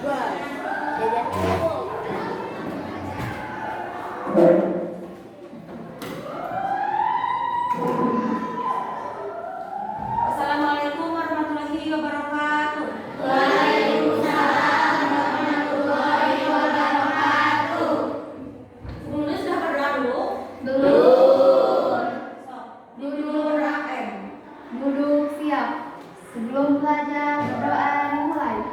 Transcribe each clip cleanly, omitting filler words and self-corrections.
Assalamualaikum warahmatullahi wabarakatuh. Waalaikumsalam warahmatullahi wabarakatuh. Sebelumnya sudah berdoa dulu? Belum. Duduk rakem. Duduk siap. Sebelum belajar berdoa dimulai.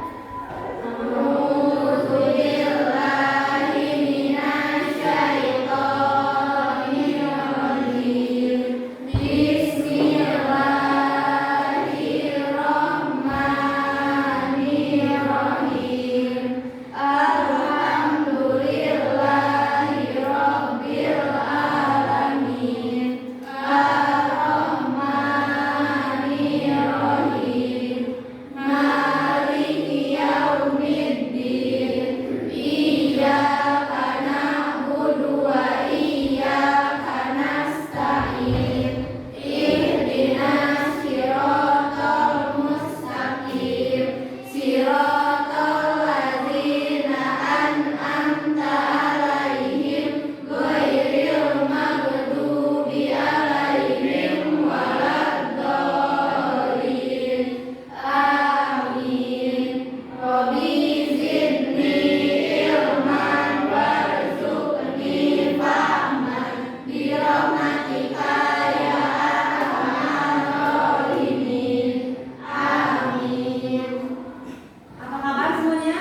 Apa kabar semuanya?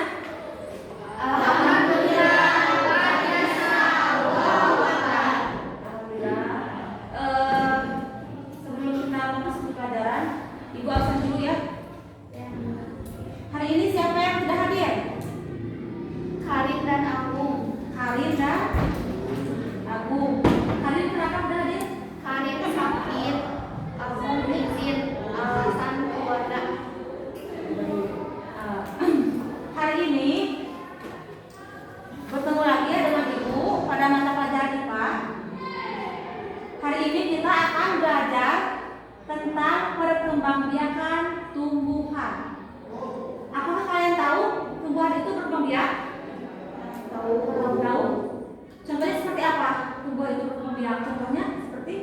Sebelum kita masuk ke pelajaran, Ibu absen dulu ya. Hari ini siapa yang tidak hadir? Karin dan Agung. Karin dan Agung. Karin kenapa tidak hadir? Karin sakit. Agung izin alasan keluarga. Hari ini bertemu lagi ya dengan Ibu pada mata pelajaran IPA. Hari ini kita akan belajar tentang perkembangbiakan tumbuhan. Apakah kalian tahu tumbuhan itu berkembang biak? Tahu. Contohnya seperti apa? Tumbuhan itu berkembang biak. Contohnya seperti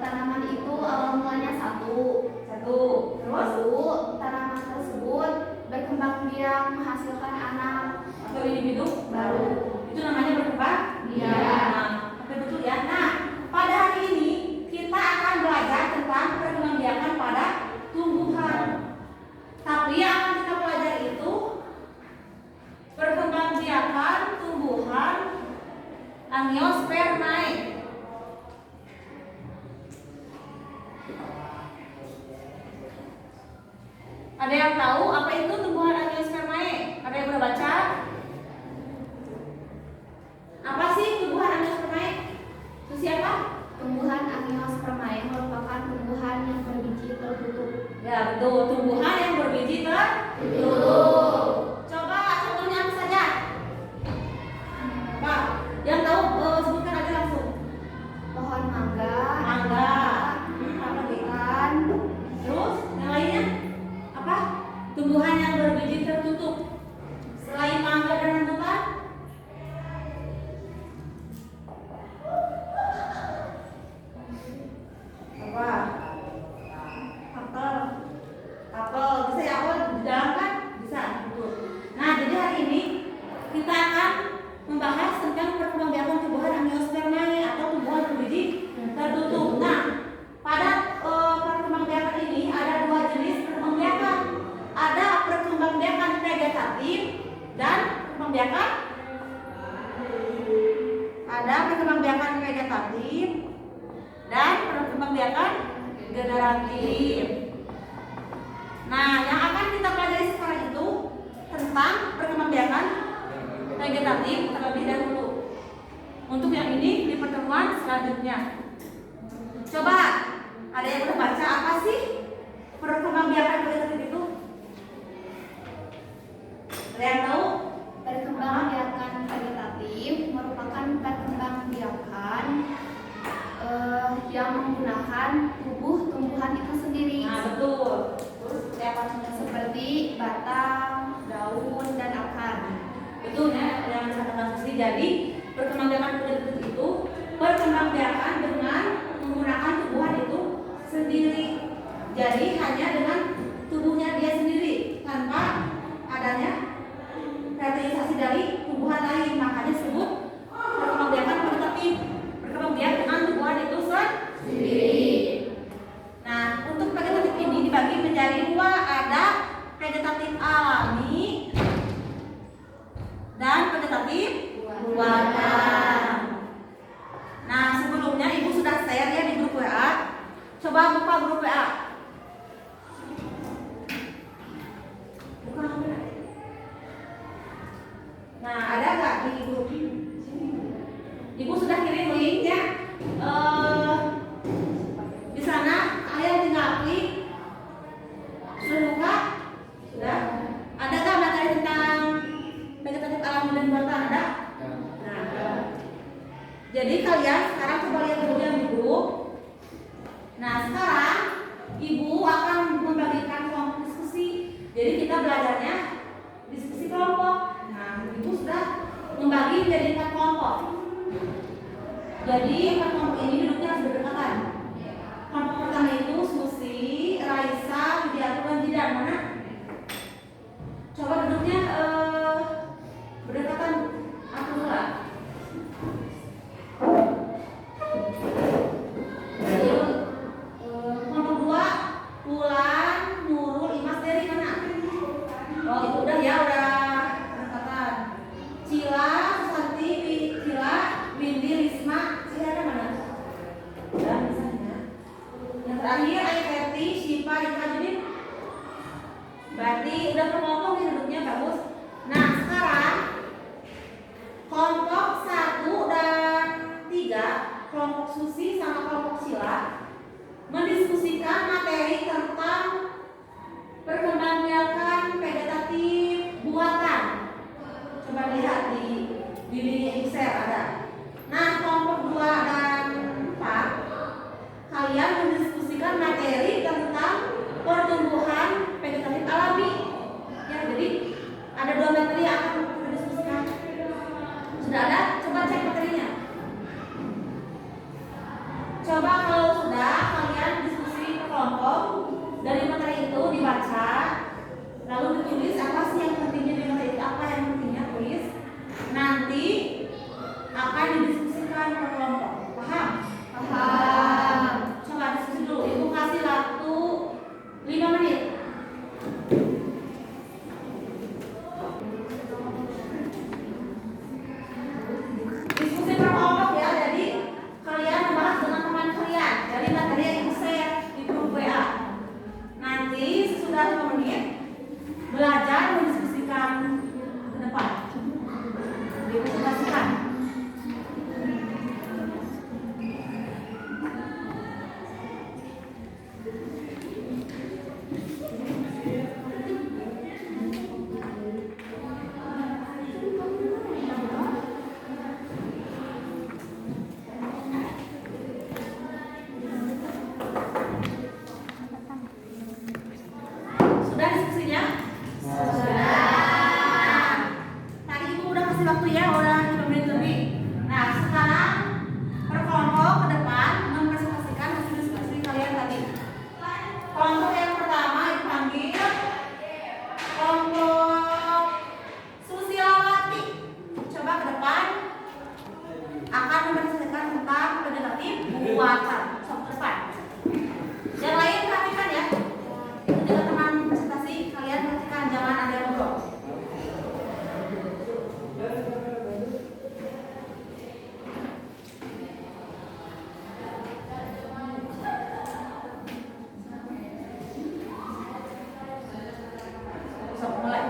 Tanaman itu awal mulanya satu. terus Lalu tanaman tersebut berkembang biak menghasilkan anak atau individu baru. itu namanya berkembang biak. Nah, oke betul ya. Nah, pada hari ini kita akan belajar tentang perkembangbiakan pada tumbuhan. Tapi yang akan kita pelajari itu perkembangbiakan tumbuhan Angiospermae. Ada yang tahu apa itu tumbuhan Angiospermae? Ada yang pernah baca? Apa sih tumbuhan Angiospermae? Itu siapa? Tumbuhan Angiospermae merupakan tumbuhan yang berbiji tertutup. Ya betul, tumbuhan yang berbiji Tertutup. Coba contohnya apa saja? Apa? Yang tahu sebutkan aja langsung. Pohon mangga. Mangga. Apa lagi? Ikan. Terus yang lainnya? Apa? Tumbuhan yang berbiji tertutup. Selain mangga dan rambutan? Apa? Apel. Jadi hanya dengan tubuhnya dia sendiri tanpa adanya fertilisasi dari tumbuhan lain, makanya disebut perkembangbiakan vegetatif, perkembangbiakan dengan tumbuhan itu sendiri. Nah, untuk vegetatif ini dibagi menjadi dua, ada vegetatif alami dan vegetatif buatan. Nah, sebelumnya Ibu sudah share ya di grup WA. Coba buka grup WA. Nah, ada nggak di grup? Ibu sudah kirim linknya. Di sana kalian tinggal klik. Sudah buka? Sudah. Ada nggak materi tentang vegetatif alami dan buatan? Ada? Nah, jadi kalian sekarang coba lihat dulu yang di grup. Nah, sekarang Ibu akan membagikan kelompok diskusi. Jadi kita belajarnya diskusi kelompok. Nah, Ibu sudah membagi menjadi 4 kelompok. Jadi 4 kelompok ini duduknya harus berdekatan. Kelompok pertama itu Susi, Raisa, Widianto, dan Jidan. Mana? Coba duduknya berdekatan. Aku dulu. Kelompok 2 Ulan, Nurul, Imas, dari mana? Oh, itu udah ya, udah berdekatan. Cila, Susanti, Cila, Windy, Risma, Cila ada mana? Udah misalnya. Yang terakhir Ayu Ferti, Syifa, Rika, Judin. Berarti udah per kelompok nih duduknya, bagus. Nah, sekarang kelompok 1 dan 3, kelompok Susi sama kelompok Cila mendiskusikan materi tentang perkembangbiakan vegetatif buatan. Coba lihat di link share ada. Nah, kelompok 2 dan 4 kalian mendiskusikan materi tentang pertumbuhan vegetatif alami. Ya, jadi ada 2 materi yang akan didiskusikan. Sudah ada? Coba cek materinya. Coba kalau sudah, kalian diskusi per kelompok. Dari materi itu dibaca, lalu ditulis apa sih yang pentingnya di materi itu, apa yang pentingnya tulis. Nanti akan didiskusikan per kelompok. Paham? Paham. Coba diskusi dulu. Ibu kasih waktu 5 menit. Diskusi per kelompok ya. Jadi kalian membahas dengan teman kalian dari materi yang Ibu share di grup WA. Nanti sesudah 5 menit belajar mendiskusikan ke depan. Dipresentasikan. Sudah diskusinya? Sudah. Tadi Ibu udah kasih waktu ya, udah 5 menit lebih. Nah, sekarang per kelompok ke depan mempresentasikan hasil diskusi kalian tadi. Kelompok yang pertama Ibu panggil kelompok Susilawati. Coba ke depan akan mempresentasikan tentang vegetatif buatan. Coba ke depan. Yang lain perhatikan ya. Itu juga teman presentasi, kalian perhatikan, jangan ada yang ngobrol. So, mulai.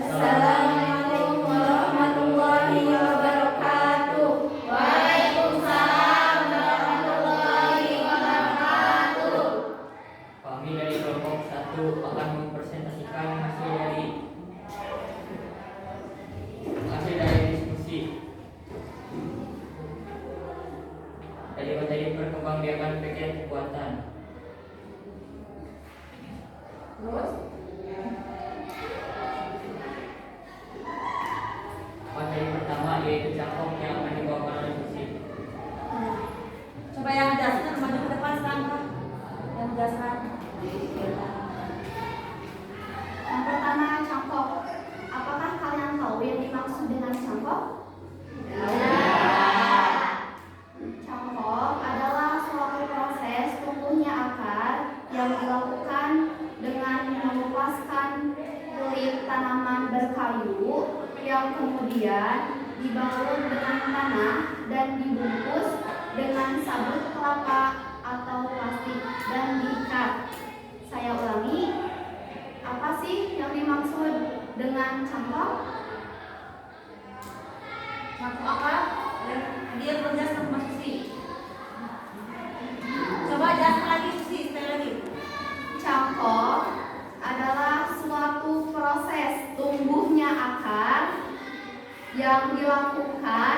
Assalamualaikum warahmatullahi wabarakatuh. Waalaikumsalam warahmatullahi wabarakatuh. Kami dari kelompok 1 akan mempresentasikan hasil dari diskusi dari materi perkembangbiakan vegetatif buatan. Terus, Materi pertama yaitu cangkok yang akan dibawakan oleh Susi. coba yang menjelaskan maju ke depan sekarang, Kak. Yang menjelaskan. Yang pertama, cangkok. Apakah kalian tahu yang dimaksud dengan cangkok? Cangkok adalah suatu proses tumbuhnya akar yang dilakukan dengan melepaskan kulit tanaman berkayu yang kemudian dibalut dengan tanah dan dibungkus dengan sabut kelapa atau plastik dan diikat. Saya ulangi, apa sih yang dimaksud dengan cangkok? Cangkok apa? Dia berjas sama Susi. Coba jelaskan lagi Susi, sekali lagi. Cangkok adalah suatu proses tumbuhnya akar yang dilakukan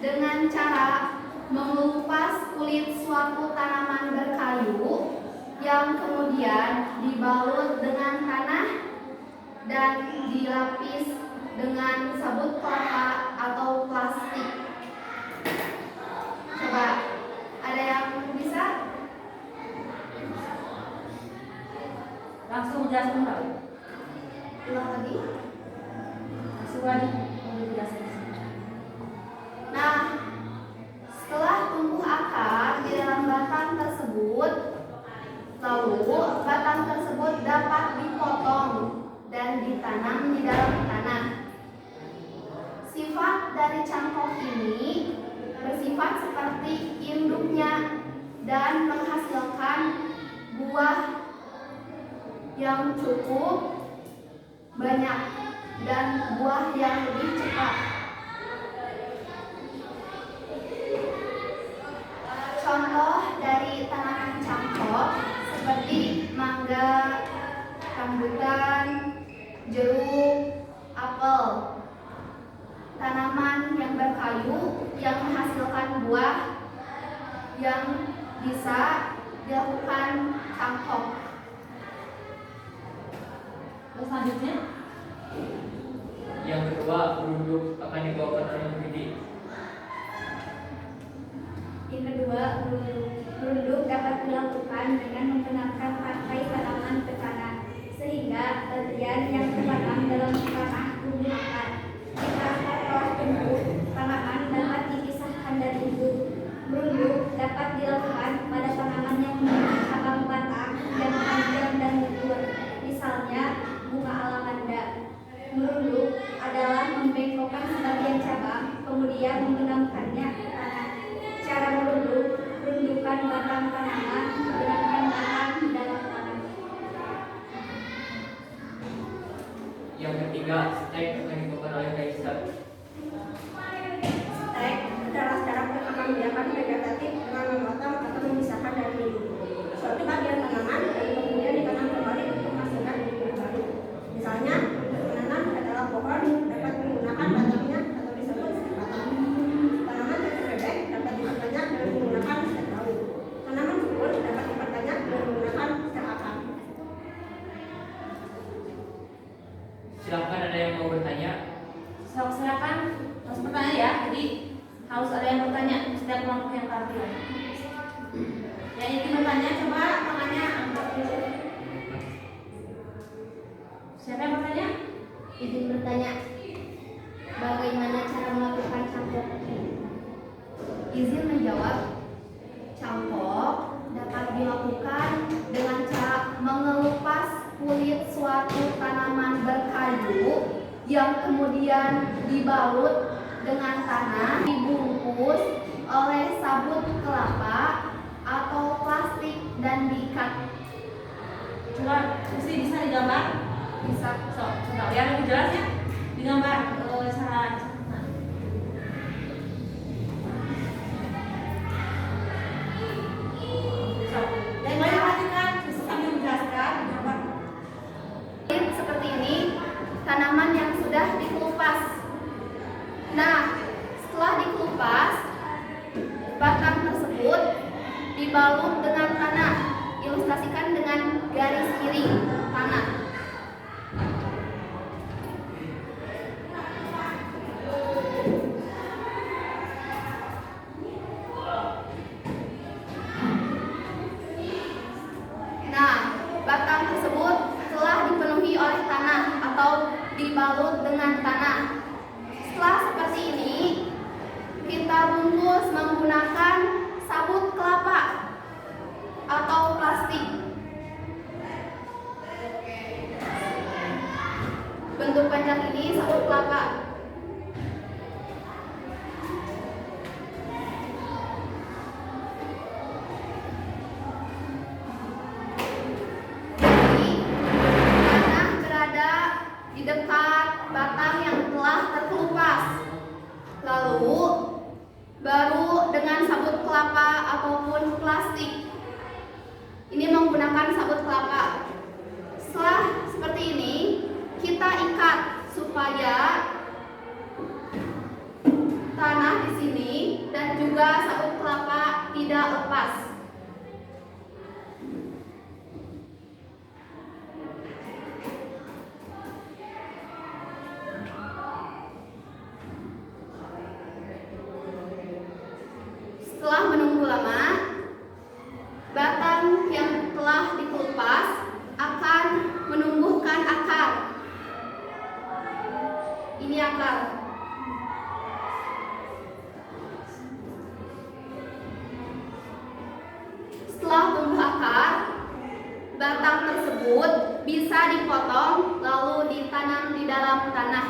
dengan cara mengelupas kulit suatu tanaman berkayu yang kemudian dibalut dengan tanah dan dilapis dengan sabut kelapa atau plastik. Coba, ada yang bisa? Langsung jelaskan Kak. Ulang lagi. Langsung lagi. Jelaskan. Nah, setelah tumbuh akar di dalam batang tersebut, lalu batang tersebut dapat dipotong dan ditanam di dalam tanah. Sifat dari cangkok ini bersifat seperti induknya dan menghasilkan buah yang cukup banyak dan buah yang lebih cepat. Contoh dari tanaman cangkok seperti mangga, rambutan, jeruk, apel. Tanaman yang berkayu yang menghasilkan buah yang bisa dilakukan cangkok. Terus selanjutnya, Yang kedua, berunduk akan dibawa ke tanam bibit. Yang kedua, berunduk dapat dilakukan dengan membenarkan pakai tanaman ke tanah sehingga bagian yang tertanam dalam tanah tumbuh akar. Jika telah tumbuh, tanaman dapat dipisahkan dari induk. Berunduk dapat dilakukan pada tanaman yang memiliki cabang batang yang panjang dan lebar, misalnya bunga alamanda. Merunduk adalah membengkokkan sebagian cabang, kemudian mengenamkannya ke tanah. Cara merunduk, rundukan batang tanaman menggunakan bahan di dalam tanah. Yang ketiga, stek akan dibawa oleh Kaisar. Stek adalah cara pengembangan vegetatif dengan memotong atau memisahkan dari induk suatu bagian tanaman dan kemudian ditanam kembali untuk menghasilkan induk baru. Misalnya, menanam adalah pohon dapat menggunakan batangnya atau disebut stek batang. Tanaman cacing bebek dapat diperbanyak dengan menggunakan stek daun. Tanaman sukun dapat diperbanyak dengan menggunakan stek akar. Silakan, ada yang mau bertanya? silakan harus bertanya ya. Jadi harus ada yang bertanya setiap kelompok yang tampil. Yang ingin bertanya coba tangannya angkat dulu. Siapa yang bertanya? Izin bertanya, bagaimana cara melakukan cangkok? Izin menjawab, cangkok dapat dilakukan dengan cara mengelupas kulit suatu tanaman berkayu yang kemudian dibalut dengan tanah, dibungkus oleh sabut kelapa atau plastik dan diikat. Coba Susi bisa digambar? Bisa. Coba yang lebih jelas ya. Digambar cara. Yang lain perhatikan, Susi sambil menjelaskan. Gambar. Seperti ini, tanaman yang sudah dikelupas. Nah, setelah dikelupas, batang tersebut dibalut dengan tanah. Ilustrasikan dengan garis miring tanah. atau dibalut dengan tanah. Setelah seperti ini, kita bungkus menggunakan sabut kelapa atau plastik. Bentuk panjang ini sabut kelapa. Jadi, tanah berada di dekat batang yang telah terkelupas. Lalu, baru dengan sabut kelapa ataupun plastik. Ini menggunakan sabut kelapa. Setelah seperti ini, kita ikat supaya tanah di sini dan juga sabut kelapa tidak lepas. Setelah menunggu lama, batang yang telah dikelupas akan menumbuhkan akar. Ini akar. Setelah tumbuh akar, batang tersebut bisa dipotong lalu ditanam di dalam tanah.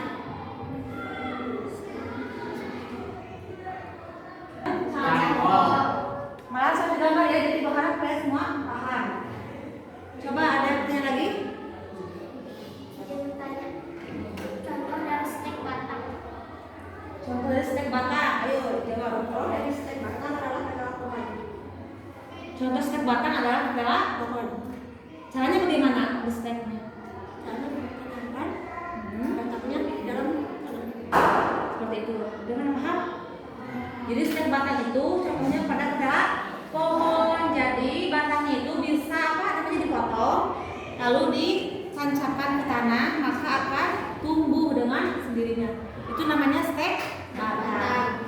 Malah saya gambar ya, jadi berharap kalian semua paham. Coba ada yang tanya lagi? Contoh dari stek batang. Contoh dari stek batang, ayo jawab. Contoh dari stek batang adalah ketela pohon. Contoh stek batang adalah ketela pohon. Caranya bagaimana steknya? Karena ditanamkan batangnya di dalam tanah. Seperti itu. Dengan paham? Jadi stek batang itu contohnya pada ketela pohon. Jadi batangnya itu bisa apa namanya dipotong, lalu ditancapkan ke tanah, maka akan tumbuh dengan sendirinya. Itu namanya stek batang.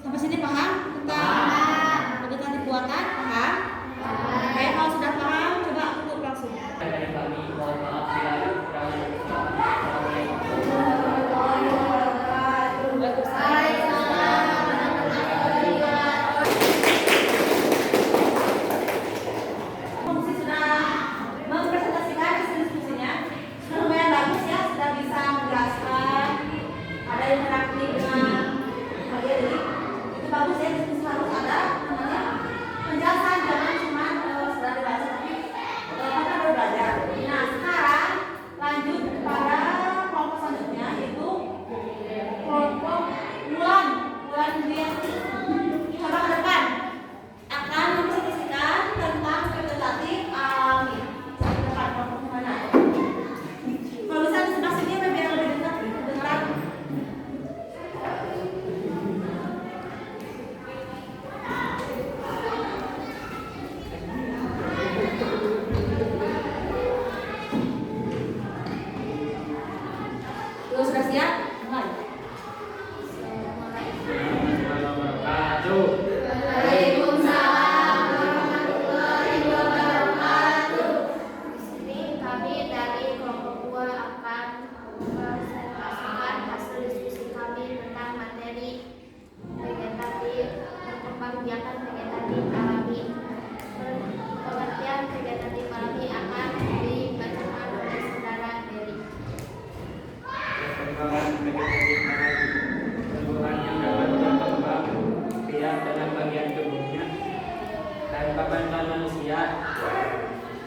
Sampai sini paham? Bagaimana dibuatan? Paham? Oke, kalau sudah paham, coba tutup langsung. Dari kami mohon maaf bila ada kekurangan. Assalamualaikum. Fungsi sudah mempresentasikan diskusinya, sudah lumayan bagus ya, sudah bisa menjelaskan, ada yang interaktif dengan kalian, jadi itu bagus ya, diskusi harus ada namanya penjelasan, jangan cuma sudah dibaca tapi kita baru belajar. Nah sekarang lanjut pada kelompok selanjutnya, yaitu kelompok bulan dia coba ke depan akan mempresentasikan tentang vegetatif alami. Ke depan kelompok mana? Kalau bisa di sebelah sini biar lebih dekat kedengeran. Tuh, sudah siap? Mulai. Wabarakatuh. Waalaikumsalam warahmatullahi wabarakatuh. Di sini kami dari kelompok 2 akan mempresentasikan hasil diskusi kami tentang materi vegetatif, perkembangbiakan vegetatif alami. Pengertian vegetatif alami akan dibacakan oleh saudara Dery. Perkembangan vegetatif alami. Tumbuhan yang dapat berkembang biak dengan bagian tubuhnya tanpa bantuan manusia.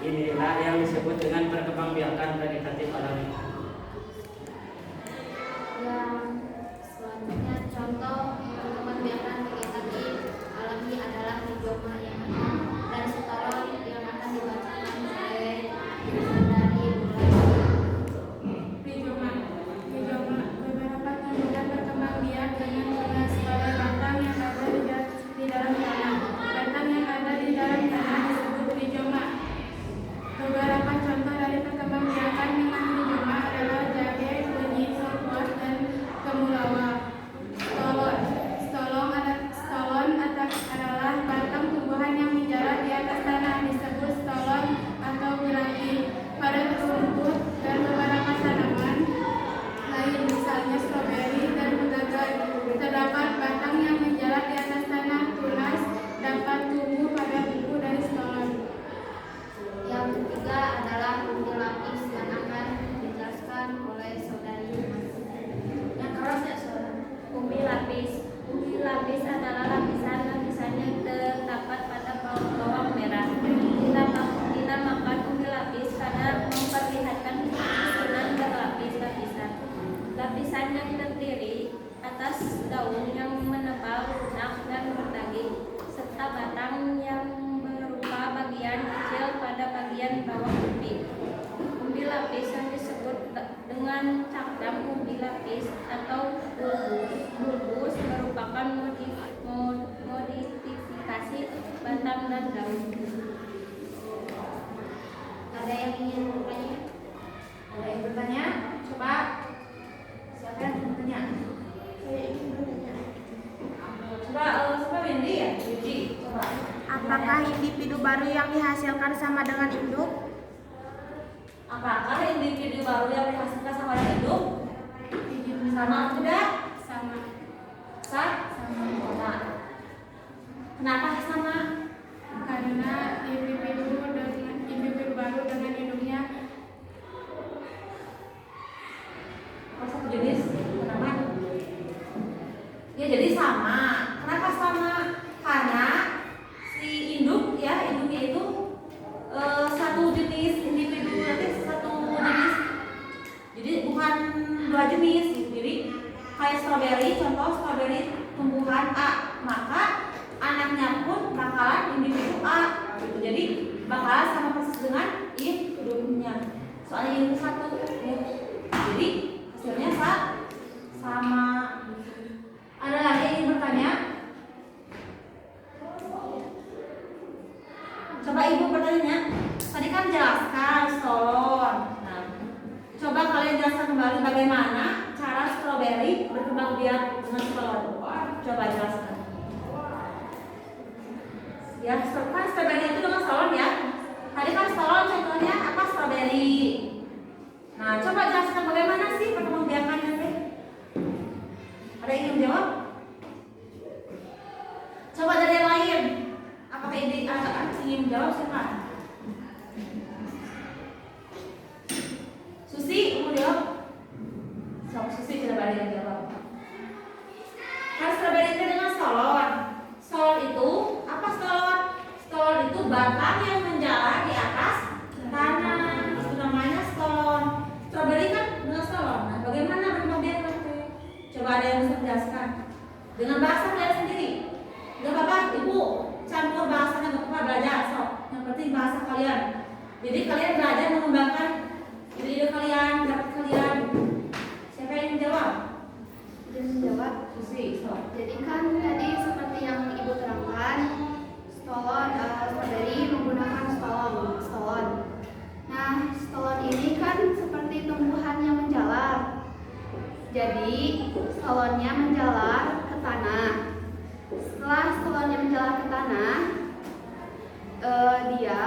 Inilah yang disebut dengan perkembangbiakan vegetatif alami. Yang selanjutnya contoh perkembangbiakan vegetatif alami adalah rizoma yang dan setoron yang akan dibacakan oleh dari Rizoma beberapa tumbuhan berkembang biak dengan tunas pada batang yang ada di dalam tanah. Batang yang ada di dalam tanah disebut rizoma. Beberapa contoh dari perkembangbiakan yang strawberries atau bulbus merupakan modifikasi batang dan daun. Ada yang ingin bertanya? Ada yang bertanya? Coba silakan bertanya. Saya ingin bertanya. Coba Windy ya, Windy. Coba. Apakah individu baru yang dihasilkan sama dengan induk? Apakah individu baru yang dihasilkan sama dengan induk? Sama atau tidak? Sama. Sama. Kenapa sama? Karena individu baru dengan induknya Satu jenis tanaman. Ya jadi sama. Kenapa sama? Karena si induknya itu satu jenis individu, nanti satu jenis. Jadi bukan dua jenis. Jadi kayak strawberry, contoh strawberry tumbuhan A, maka anaknya pun bakalan individu A. Gitu. Jadi bakalan sama persis dengan induknya. Soalnya induk satu. Jadi hasilnya sama. Ada lagi yang ingin bertanya? Coba ibu bertanya. Tadi kan jelaskan stolon. Nah, coba kalian jelaskan kembali bagaimana cara strawberry berkembang biak dengan stolon. Coba jelaskan. Ya, kan strawberry itu dengan stolon ya. Tadi kan stolon contohnya apa? Strawberry. Nah, coba jelaskan bagaimana sih perkembangbiakannya teh? Ada yang ingin jawab? Coba dari yang lain. Apakah ini ingin jawab siapa? Susi, mau jawab? Susi tidak ada yang jawab. Kan strawberry itu dengan stolon. Stolon itu apa stolon? Stolon itu batang yang menjalar di atas tanah. Itu namanya stolon. Strawberry kan dengan stolon. Nah, bagaimana berkembang? Coba ada yang bisa menjelaskan dengan bahasa kalian sendiri. Gak apa-apa, ibu campur bahasanya, gak apa-apa, belajar. Yang penting bahasa kalian. Jadi kalian belajar mengembangkan ide kalian, dapat kalian. Siapa yang menjawab? Yang menjawab. Susi. Jadi kan tadi seperti yang ibu terangkan, strawberry menggunakan stolon. Nah, stolon ini kan seperti tumbuhan yang menjalar. Jadi stolonnya menjalar ke tanah. Setelah stolonnya menjalar ke tanah, dia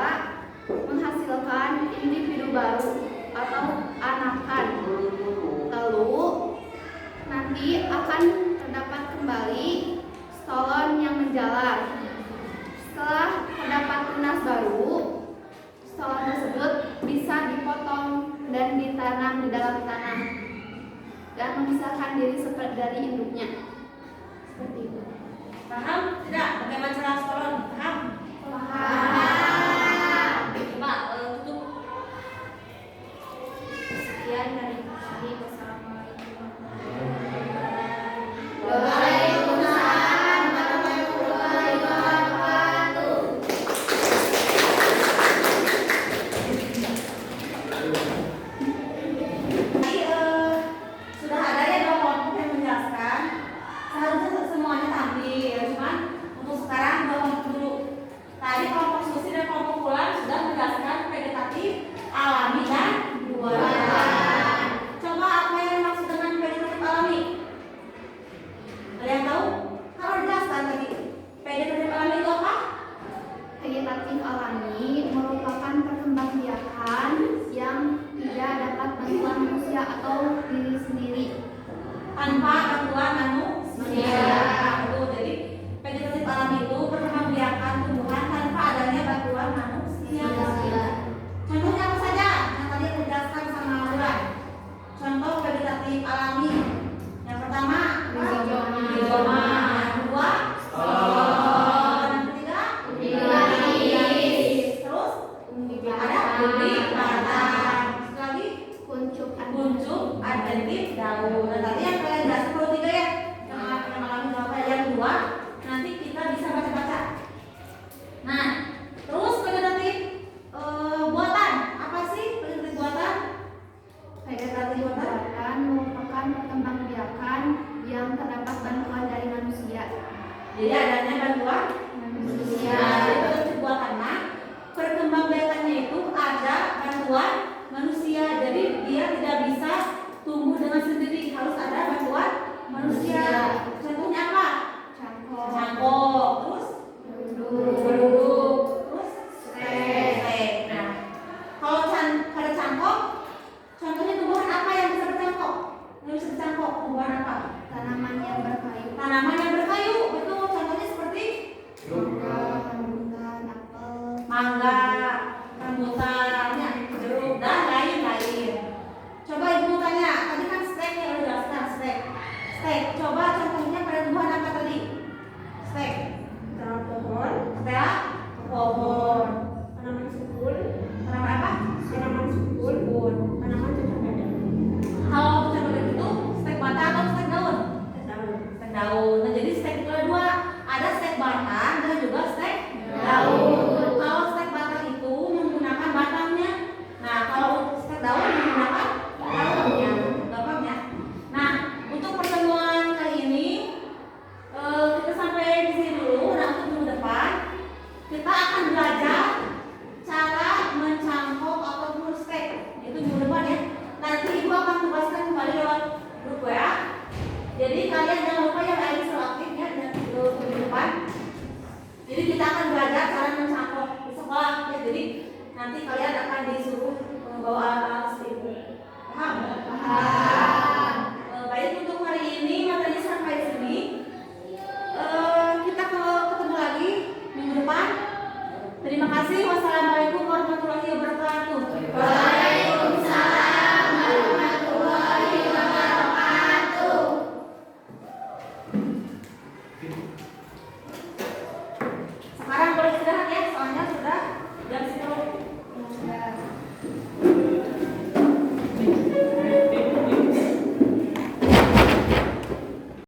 menghasilkan individu baru atau anakan. Lalu nanti akan terdapat kembali stolon yang menjalar. Setelah terdapat tunas baru, stolon tersebut bisa dipotong dan ditanam di dalam tanah dan memisahkan diri seperti dari induknya. Seperti itu. Paham tidak? Bagaimana cara stolon? Paham? Paham. Coba tutup. Sekian dari kami. Wassalamualaikum warahmatullahi wabarakatuh. Waalaikumsalam warahmatullahi wabarakatuh. Tadi sudah ada ya dong kelompok yang menjelaskan. Seharusnya semuanya tampil, cuman untuk sekarang kelompok dulu. Tadi kelompok Susi dan kelompok Pulang sudah menjelaskan vegetatif, alami dan buatan. Coba apa yang dimaksud dengan vegetatif alami? Ada yang tahu? Kalau dijelaskan tadi, vegetatif alami itu apa? Vegetatif alami merupakan perkembangbiakan yang tidak dapat bantuan manusia atau diri sendiri. Tanpa bantuan manusia. Betul. Jadi vegetatif alami itu perkembangbiakan tumbuhan tanpa adanya bantuan manusia. Contohnya apa saja? Yang tadi aku jelaskan sama Laura. Contoh vegetatif alami. Yang pertama, rizoma. Yang kedua, yang ketiga, terus ada umbi batang. Sekali lagi, kuncup adventif daun. Nah tadi yang kalian jelaskan perlu tiga ya. Yang alami jawabannya yang dua. Nanti kita bisa baca-baca. Nah